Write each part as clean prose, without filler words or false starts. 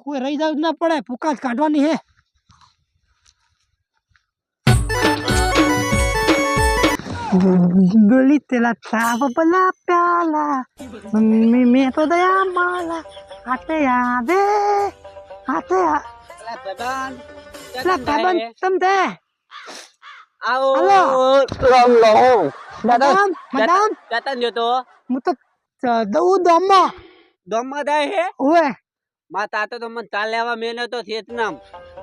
કોઈ રહી જવું ના પડે, ફૂકા જ કાઢવાની હે. ગોલી તેલા તાવ બલા પ્યાલા મમ્મી મેં તો દયા માલા હાથે આદે હાથે તમ દે આવો મેડમ મેડમ જતા જો તો હું તો દઉં દમમાં દમમાં જાય હે ઓએ માં તાતો તો મને તાલ લેવા મેનો તો થેતનામ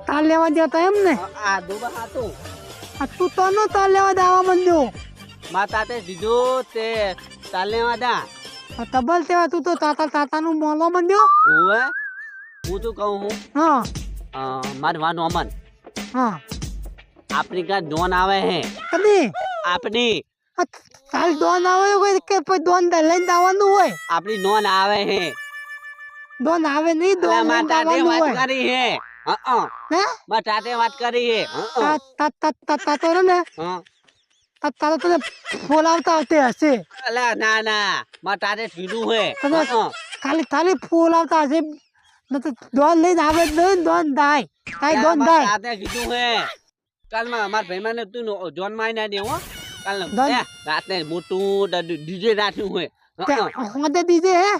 તાલ લેવા જતા એમ ને આ દુબા હાતું આ તું તો નો તાલ લેવા દાવા મંડ્યો માં તાતે દીધું તે તાલ લેવા દા તબલ તેવા તું તો તાતાનું મોલો મંડ્યો ઓએ હું તો કહું હું હા માર વાનું અમન હા આપણી કા ડોન આવે હે કદી આપણી તાલ દોન આવે કોઈ કે પછી દોન લઈને આવવાનું હોય આપણી નોન આવે હે દોન આવે નહીં દોન માં લઈને તાતે આવવાનું વાત હોય કરી હે હે માં તાતે વાત કરી હે તાતો ને તાતો તને ફોલાવતા આવતે હશે અલા ના ના માં તાતે કીધું હે ખાલી ફોલાવતા હશે ન તો દોન લઈને આવે જ નહીં દોન દાય કાઈ દોન દાય તાતે કીધું હે કાલ માં અમાર ભાઈમાને તું જોન માં ના દેવો કાલ રાતને મોટું ડીજે રાખ્યું હે હોદે દીજે હે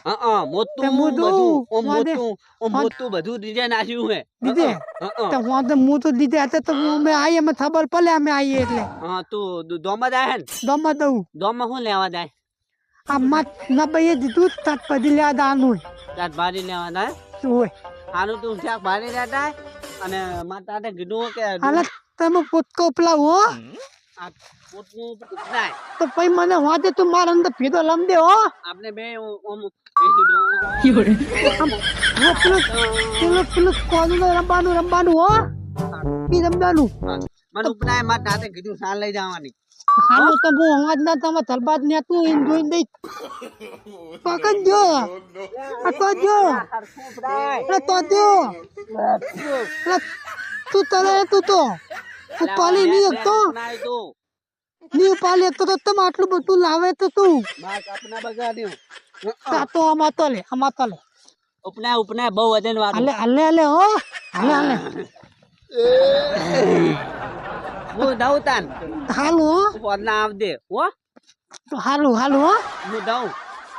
મોટું બધું ડીજે નાખ્યું હે દીજે તો હોદે હું તો દીજે હતા તો અમે આઈએ અમે ખબર પડે અમે આઈએ એટલે તું દોમાં જાય ને દમમાં દઉં દોમાં શું લેવા જાય આ મત ના બઈએ દીધું તત પદી લેવા દાનું તાત ભારી લેવા જાય હોય આનું તું શાક ભારી લેતા અને માં તાતે કીધું કે હાલે તમે પોતકો પલાવો હો આ પોતનું ઉપનાય તો પછી મને હોદે તું મારા અંદર ભેદો લમ દે હો આપણે બે ઓમ બેસી દો પેલું કોનું રમવાનું હો ઈ રમવાનું મને ઉપનાય માં તાતે કીધું સાલ લઈ જવાની હાલો તો હું હવાજ ના તમે તલબાદ ને તું ઇન જોઈ દઈ પકડ જો આ તો જો તો જો તું તલે તું તો પાલી નહીં એકતો નહીં પાલી એકતો તો તમે આટલું બધું લાવે તો તું આપના બગાડ્યું તો આમાં તો લે ઉપના બહુ વજન વાળું હલે હો હલે હું દઉં તાન હાલો ફોનના આવ દે હો હાલો હો હું દઉં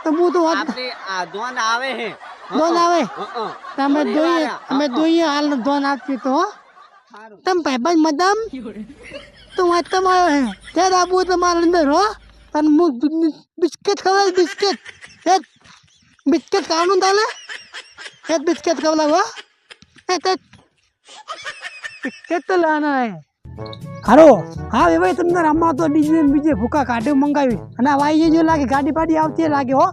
તો હું તો આપણે આ દોન આવે હે દોન આવે અમે જોઈએ હાલ દોન આપતી તો તમ ભાઈ મદમ તું વાત તમારો હે ત્યારે આબુ તમારા અંદર હો અને હું બિસ્કિટ ખવડાવ બિસ્કિટ ખાવાનું તાલે બિસ્કિટ ખવડાવ હો બિસ્કિટ તો લાના હે ખરો હા એ ભાઈ તમને રમવા તો બીજે ભૂકા કાઢ્યું મંગાવી અને વાઈ જો લાગે ગાડી પાડી આવતી લાગે હો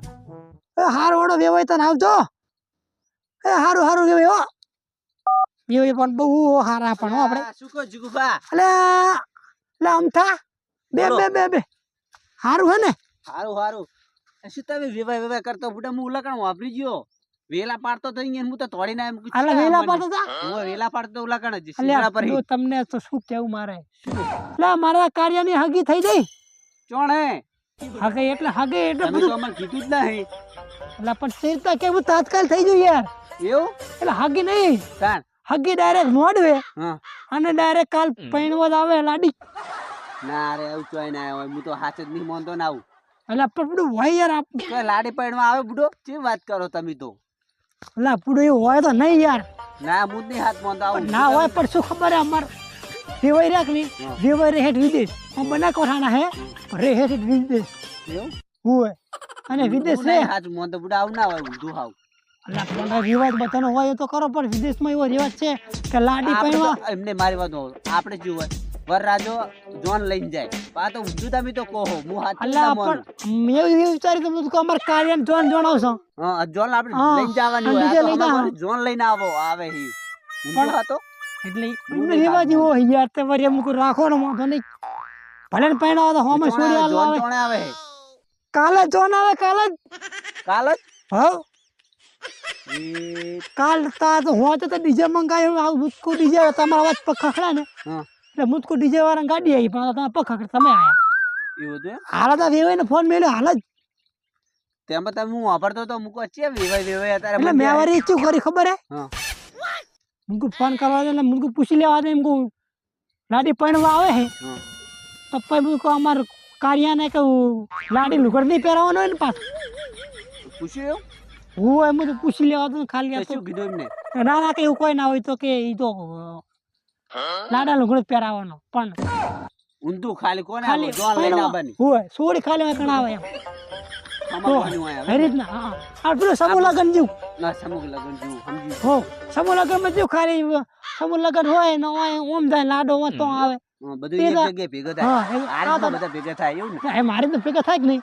હારો વડો વેવાય તને આવજો હારું વેવાય હો વેવાય પણ બહુ હારા પણ હો આપણે શું કહો જીગુભા એટલે અમથા બે હારું હે ને હારું શું તમે વેવાય કરતો ફૂટા હું ઉલાકણ વાપરી ગયો વેલા પાડતો તો અહીંયા હું તો તોડી ના એમ અલા વેલા પાડતો તા હું વેલા પાડતો ઉલાકણ જ સીધા પર તમને તો શું કેવું મારે એટલે મારા કાર્યની હગી થઈ ગઈ ચોણ હે હગે એટલે તમે તો અમને કીધું જ નહીં એટલે પણ તીરતા કેવું તાત્કાલ થઈ ગયું યાર એવું એટલે હગી નહીં તાન હગી ડાયરેક્ટ મોડવે હા અને ડાયરેક્ટ કાલ પૈણવા જ આવે લાડી ના રે એવું ચોય ના હોય હું તો હાથ જ નહીં માનતો ના આવું એટલે પડું હોય યાર તો લાડી પૈણવા આવે બુડો કેવી વાત કરો તમે તો એટલે પડું એવું હોય તો નહીં યાર ના હું જ નહીં હાથ માનતો આવું ના હોય પણ શું ખબર હે અમાર વેવાઈ રાખની વેવાઈ રે હેઠ વિદેશ બના કોઠાના હે રે હેઠ વિદેશ એવું હોય અને વિદેશ રે હાથ માનતો બુડા આવું ના હોય ઊંધું હાવ એટલે રિવાજ બધાનો હોય તો કરો પણ વિદેશમાં એવો રિવાજ છે કે લાડી પૈણવા એમને મારી વાત આપણે શું હોય વરરાજો જોન લઈને જાય આ તો ઊંધું તમે તો કહો હું હાથ અલ્લા પણ મેં એવું વિચાર્યું કે હું અમાર કાર્યન જોન આવશો હા જોન આપણે લઈને જવાની હોય જોન લઈને આવે હી ઊંધું હાતો એટલે એમને રિવાજ એવો યાર તે વરી અમુક રાખો ને મોઢો નહીં ભલે ને પૈણાવા તો હોમે છોડી આવે કાલે જોન આવે કાલે જ હા કાલ તા તો હોતે તો ડીજે મંગાયો આ મુસ્કો ડીજે તમારા વાત પગ ખખડા ને એટલે મુસ્કો ડીજે વાળા ગાડી આવી પણ તમે પગ ખખડ તમે આયા એવું તો હાલ તો વેવાય ને ફોન મેલ્યો હાલ જ તેમાં તમે હું વાપરતો તો મૂકો છે વેવાય અત્યારે એટલે મેં વારી શું કરી ખબર હે मुझको फोन करवा देना मुझको पूछ लेवा दे हमको लाडी पहनवा आवे है હા तब पे मुझको हमार कारिया ने के लाडी लुगड़नी पहरावनो है ने पास પૂછ્યું એવું? वो है मुझे पूछ लेवा दे खाली તો आ तो શું કીધું એમને ના ના કે એવું કોઈ ના હોય તો કે ઈ તો લાડા લુગડો પહેરાવાનો પણ ઊંધું ખાલી કોને ખાલી જોન લઈને આવવાની હોય સોડી ખાલી કણાવે એમ સમજવાનું આયા એ રીતના હા આ પેલું સમૂહ લગન જેવું ના સમૂહ લગન જેવું સમજી હો સમૂહ લગન માં જેવું ખાલી સમૂહ લગન હોય ને હોય ઓમ જાય લાડો તો આવે બધું એક જગ્યાએ ભેગા થાય હા આ રીતના બધા ભેગા થાય એવું ને એ મારી તો ભેગા થાય જ નહીં